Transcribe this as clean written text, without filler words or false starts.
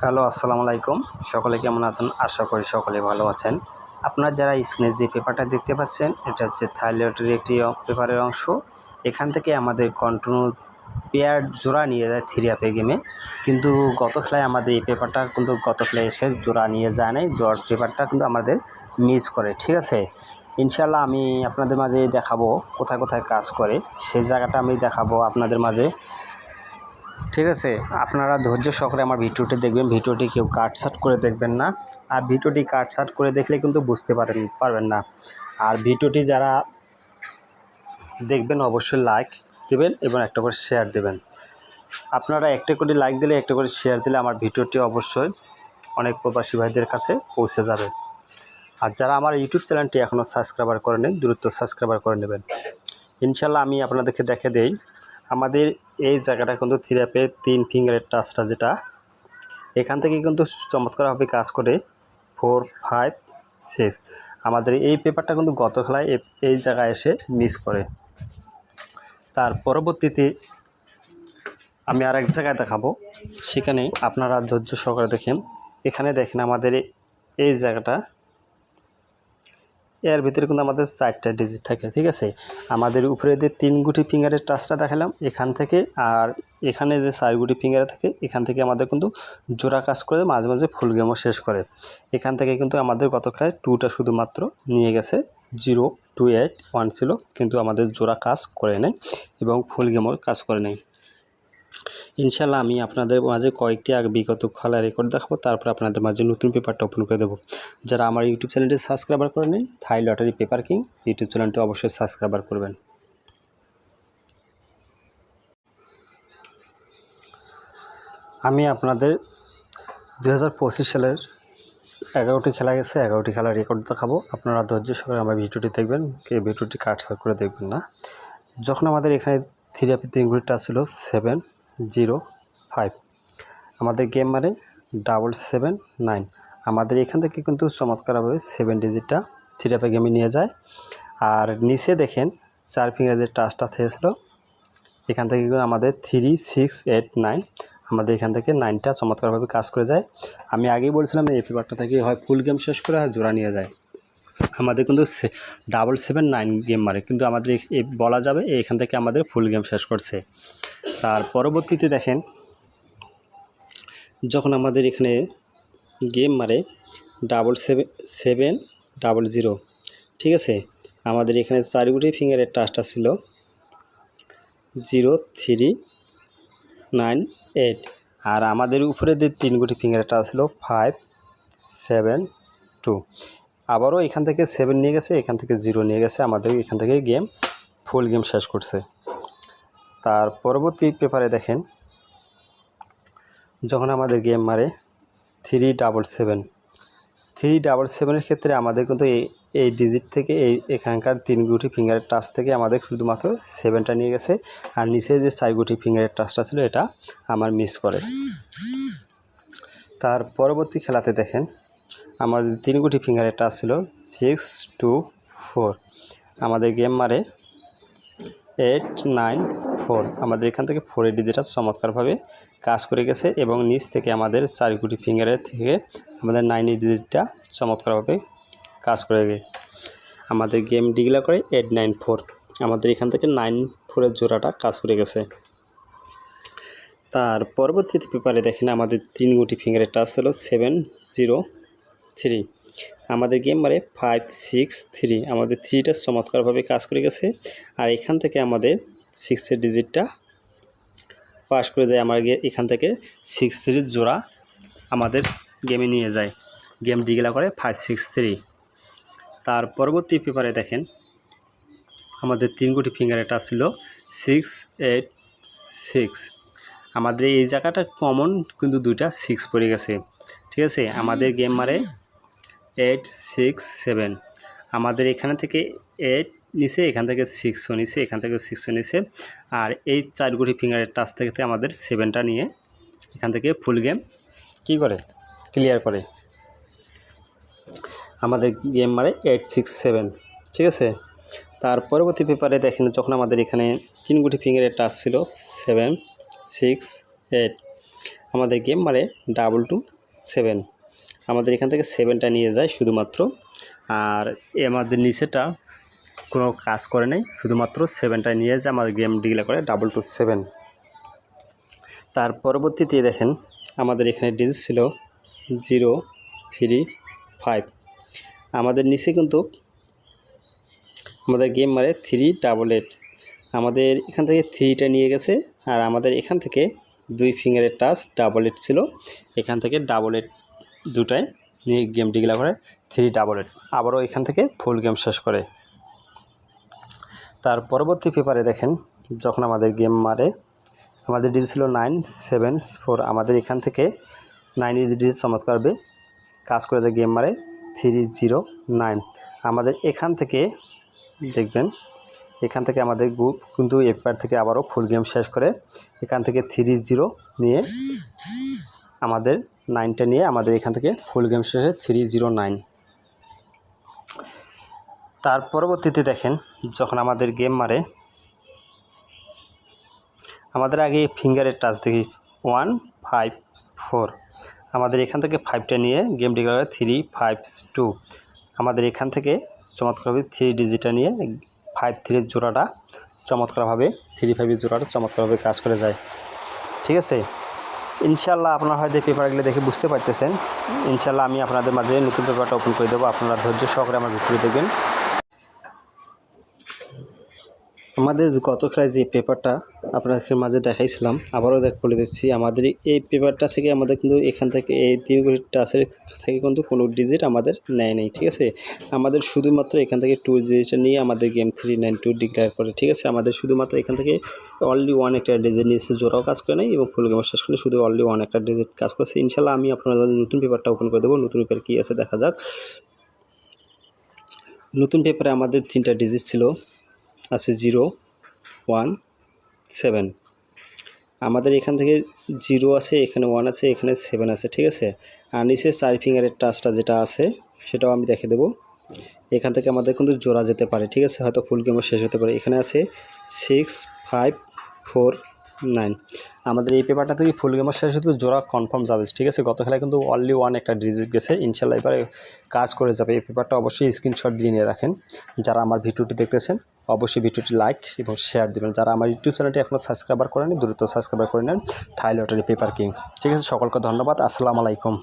Hello, আসসালামু আলাইকুম। সকলে কেমন আছেন? আশা করি সকলে ভালো আছেন। আপনারা যারা স্ক্রিনে যে পেপারটা দেখতে পাচ্ছেন, এটা হচ্ছে থাইলয়েডের একটি পেপারের অংশ। এখান থেকে আমাদের কন্টিনিউ পেয়ার জোড়া নিয়ে যায় থ্রি আপে গেমে, কিন্তু গত খেলায় আমাদের এই পেপারটা কিন্তু গত খেলায় এসে জোড়া নিয়ে যায় নাই। জোড়ার পেপারটা কিন্তু আমাদের মিস করে, ঠিক আছে। ইনশাল্লাহ আমি আপনাদের মাঝে দেখাবো কোথায় কোথায় কাজ করে, সেই জায়গাটা আমি দেখাবো আপনাদের মাঝে, ঠিক আছে। আপনারা ধৈর্য সহকারে আমার ভিডিওটি দেখবেন, ভিডিওটি কেউ কাটছাট করে দেখবেন না। আর ভিডিওটি কাটছাট করে দেখলে কিন্তু বুঝতে পারবেন না। আর ভিডিওটি যারা দেখবেন অবশ্যই লাইক দেবেন এবং একটা করে শেয়ার দেবেন। আপনারা একটা করে লাইক দিলে, একটা করে শেয়ার দিলে আমার ভিডিওটি অবশ্যই অনেক প্রবাসী ভাইদের কাছে পৌঁছে যাবে। আর যারা আমার ইউটিউব চ্যানেলটি এখনও সাবস্ক্রাইবার করে নেন, দ্রুত সাবস্ক্রাইবার করে নেবেন। ইনশাল্লাহ আমি আপনাদেরকে দেখে দেই আমাদের এই জায়গাটা কিন্তু থ্রি আপে 3 ফিঙ্গারের টাচটা, যেটা এখান থেকে কিন্তু চমৎকারভাবে কাজ করে 4, 5, 6। আমাদের এই পেপারটা কিন্তু গত খেলায় এই জায়গায় এসে মিস করে। তার পরবর্তীতে আমি আর এক জায়গায় দেখাবো, সেখানে আপনারা ধৈর্য সহকারে দেখেন। এখানে দেখেন আমাদের এই জায়গাটা, এর ভিতরে কিন্তু আমাদের 4টা ডিজিট থাকে, ঠিক আছে। আমাদের উপরে যে 3 গুটি ফিঙ্গারের টাচটা দেখালাম এখান থেকে, আর এখানে যে 4 গুটি ফিঙ্গারে থাকে এখান থেকে আমাদের কিন্তু জোড়া কাজ করে, মাঝে মাঝে ফুল গেমও শেষ করে। এখান থেকে কিন্তু আমাদের গত খেলায় 2টা শুধুমাত্র নিয়ে গেছে, 0, 2, 8, 1 ছিল, কিন্তু আমাদের জোড়া কাজ করে নেই এবং ফুল গেমও কাজ করে নেই। ইনশাল্লাহ আমি আপনাদের মাঝে কয়েকটি বিগত খেলার রেকর্ড দেখাবো, তারপর আপনাদের মাঝে নতুন পেপারটা ওপেন করে দেবো। যারা আমার ইউটিউব চ্যানেলটি সাবস্ক্রাইবার করে নেন, থাই লটারি পেপার কিং ইউটিউব চ্যানেলটি অবশ্যই সাবস্ক্রাইবার করবেন। আমি আপনাদের 2025 সালের 11টি খেলা গেছে, 11টি খেলার রেকর্ড দেখাবো। আপনারা ধৈর্য সহকারে আমার ভিডিওটি দেখবেন, কেউ ভিডিওটি কাটছাট করে দেখবেন না। যখন আমাদের এখানে থ্রি আপে 3 গুটি টাচ ছিল 7, 0, 5, আমাদের গেম মানে 779। আমাদের এখান থেকে কিন্তু চমৎকারভাবে 7 ডিজিটটা থ্রি আপে গেমে নিয়ে যায়। আর নিচে দেখেন 4 ফিঙ্গারের টাচটা থেকেছিল, এখান থেকে কিন্তু আমাদের 3, 6, 8, 9, আমাদের এখান থেকে 9টা চমৎকারভাবে কাজ করে যায়। আমি আগেই বলছিলাম এই পেপারটা থেকে হয় ফুল গেম শেষ করে হয় জোড়া নিয়ে যায়। আমাদের কিন্তু 779 গেম মারে, কিন্তু আমাদের বলা যাবে এখান থেকে আমাদের ফুল গেম শেষ করছে। তার পরবর্তীতে দেখেন যখন আমাদের এখানে গেম মারে 77700, ঠিক আছে। আমাদের এখানে 4 গুটি ফিঙ্গারের টাচটা ছিল 0398, আর আমাদের উপরে যে 3 গুটি ফিঙ্গারের টাচ ছিল 572। আবারও এখান থেকে 7 নিয়ে গেছে, এখান থেকে 0 নিয়ে গেছে, আমাদের এখান থেকে গেম ফুল গেম শেষ করছে। তার পরবর্তী পেপারে দেখেন যখন আমাদের গেম মারে 377 ক্ষেত্রে আমাদের কিন্তু এই ডিজিট থেকে এখানকার 3 গুটি ফিঙ্গারের টাচ থেকে আমাদের শুধুমাত্র 7টা নিয়ে গেছে, আর নিচে যে 4 গুটি ফিঙ্গারের টাচটা ছিল এটা আমার মিস করে। তার পরবর্তী খেলাতে দেখেন আমাদের 3 গুটি ফিঙ্গারের টাচ ছিল 624, আমাদের গেম মারে 894। আমাদের এখান থেকে 4 ডিজিটটা চমৎকারভাবে কাজ করে গেছে এবং নিচ থেকে আমাদের 4 গুটি ফিঙ্গারের থেকে আমাদের 9 ডিজিটটা চমৎকারভাবে কাজ করে গেছে। আমাদের গেম ডিক্লেয়ার করে 894, আমাদের এখান থেকে 94-এর জোড়াটা কাজ করে গেছে। তার পরবর্তী পেপারে দেখেন আমাদের 3 গুটি ফিঙ্গারের টাচ ছিল 703, আমাদের গেম মারে 563, আমাদের 3টা চমৎকারভাবে কাজ করে গেছে। আর এখান থেকে আমাদের 6-এর ডিজিটটা পাস করে দেয়, আমার এখান থেকে 63 জোড়া আমাদের গেমে নিয়ে যায়, গেম ডিক্লেয়ার করে 563। তার পরবর্তী পেপারে দেখেন আমাদের 3 গুটি ফিঙ্গারের টাচ ছিল 686, আমাদের এই জায়গাটা কমন কিন্তু 2টা 6 পড়ে গেছে, ঠিক আছে। আমাদের গেম মারে 867, আমাদের এখানে থেকে 8 নিচে, এখান থেকে 6ও নিচে, এখান থেকে 6ও নিচে, আর এই 4 গুটি ফিঙ্গারের টাচ থেকে আমাদের 7টা নিয়ে এখান থেকে ফুল গেম কি করে ক্লিয়ার করে। আমাদের গেম মারে 867, ঠিক আছে। তার পরবর্তী পেপারে দেখেন যখন আমাদের এখানে 3 গুটি ফিঙ্গারের টাচ ছিল 768, আমাদের গেম মারে 227। আমাদের এখান থেকে 7টা নিয়ে যায় শুধুমাত্র, আর আমাদের নিচেটা কোনো কাজ করে নাই, শুধুমাত্র 7টা নিয়ে যায় আমাদের গেম ডিক্লেয়ার করে 227। তার পরবর্তীতে দেখেন আমাদের এখানে ডিজিট ছিল 0, 3, 5। আমাদের নিচে কিন্তু আমাদের গেম মারে 388। আমাদের এখান থেকে 3টা নিয়ে গেছে, আর আমাদের এখান থেকে 2 ফিঙ্গারের টাচ 88 ছিল, এখান থেকে 88 দুটায় নিয়ে গেম ডিক্লেয়ার করে 388। আবারও এখান থেকে ফুল গেম শেষ করে। তার পরবর্তী পেপারে দেখেন যখন আমাদের গেম মারে, আমাদের ডিজিট ছিল 974। আমাদের এখান থেকে 9 ডিজিট চমৎকারভাবে কাজ করে যে গেম মারে 309। আমাদের এখান থেকে দেখবেন, এখান থেকে আমাদের গ্রুপ কিন্তু এপার থেকে আবারও ফুল গেম শেষ করে, এখান থেকে 30 নিয়ে আমাদের 9টা নিয়ে আমাদের এখান থেকে ফুল গেম শেষে 309। তার পরবর্তীতে দেখেন যখন আমাদের গেম মারে, আমাদের আগে ফিঙ্গারের টাচ দেখি 154। আমাদের এখান থেকে 5টা নিয়ে গেম ডিক্লেয়ার করে 352। আমাদের এখান থেকে চমৎকারভাবে 3 ডিজিটটা নিয়ে 53 জোড়াটা চমৎকারভাবে 35 জোড়াটা চমৎকারভাবে কাজ করে যায়। ঠিক আছে, ইনশাল্লাহ আপনারা হয়তো এই পেপারগুলো দেখে বুঝতে পারতেছেন। ইনশাল্লাহ আমি আপনাদের মাঝে নতুন পেপারটা ওপেন করে দেবো, আপনারা ধৈর্য সহকারে আমার ভিডিও দেখবেন। আমাদের গত খেলায় যে পেপারটা আপনাদের মাঝে দেখাইছিলাম, আবারও বলে দিচ্ছি, আমাদের এই পেপারটা থেকে আমাদের কিন্তু এখান থেকে এই 3 টাচের থেকে কিন্তু কোনো ডিজিট আমাদের নেয় নেই। ঠিক আছে, আমাদের শুধুমাত্র এখান থেকে 2 ডিজিটটা নিয়ে আমাদের গেম 392 ডিক্লেয়ার করে। ঠিক আছে, আমাদের শুধুমাত্র এখান থেকে অনলি 1 একটা ডিজিট নিয়েছে, জোড়াও কাজ করে নাই এবং ফুল গেম শেষ করে শুধু অনলি 1 একটা ডিজিট কাজ করছে। ইনশাল্লাহ আমি আপনাদের নতুন পেপারটা ওপেন করে দেবো। নতুন পেপার কী আছে দেখা যাক। নতুন পেপারে আমাদের 3টা ডিজিট ছিল, আছে 0, 1, 7। আমাদের এখান থেকে 0 আছে, এখানে 1 আছে, এখানে 7 আছে। ঠিক আছে, আর নিচে 4 ফিঙ্গারের টাচটা যেটা আছে সেটাও আমি দেখে দেবো। এখান থেকে আমাদের কিন্তু জোড়া যেতে পারে। ঠিক আছে, হয়তো ফুল গেমও শেষ হতে পারে। এখানে আছে 6, 5, 4, 9। আমাদের এই পেপারটা থেকে ফুল গেমও শেষ হতে জোড়া কনফার্ম যাবে। ঠিক আছে, গত খেলায় কিন্তু অনলি 1 একটা ডিজিট গেছে। ইনশাল্লাহ এবারে কাজ করে যাবে। এই পেপারটা অবশ্যই স্ক্রিনশট দিয়ে নিয়ে রাখেন। যারা আমার ভিডিওটি দেখতেছেন অবশ্যই ভিডিওটি লাইক এবং শেয়ার দেবেন। যারা আমার ইউটিউব চ্যানেলটি এখনও সাবস্ক্রাইব করেনি দ্রুত সাবস্ক্রাইব করে নেন, থাই লটারি পেপার কিং। ঠিক আছে, সকলকে ধন্যবাদ। আসসালামু আলাইকুম।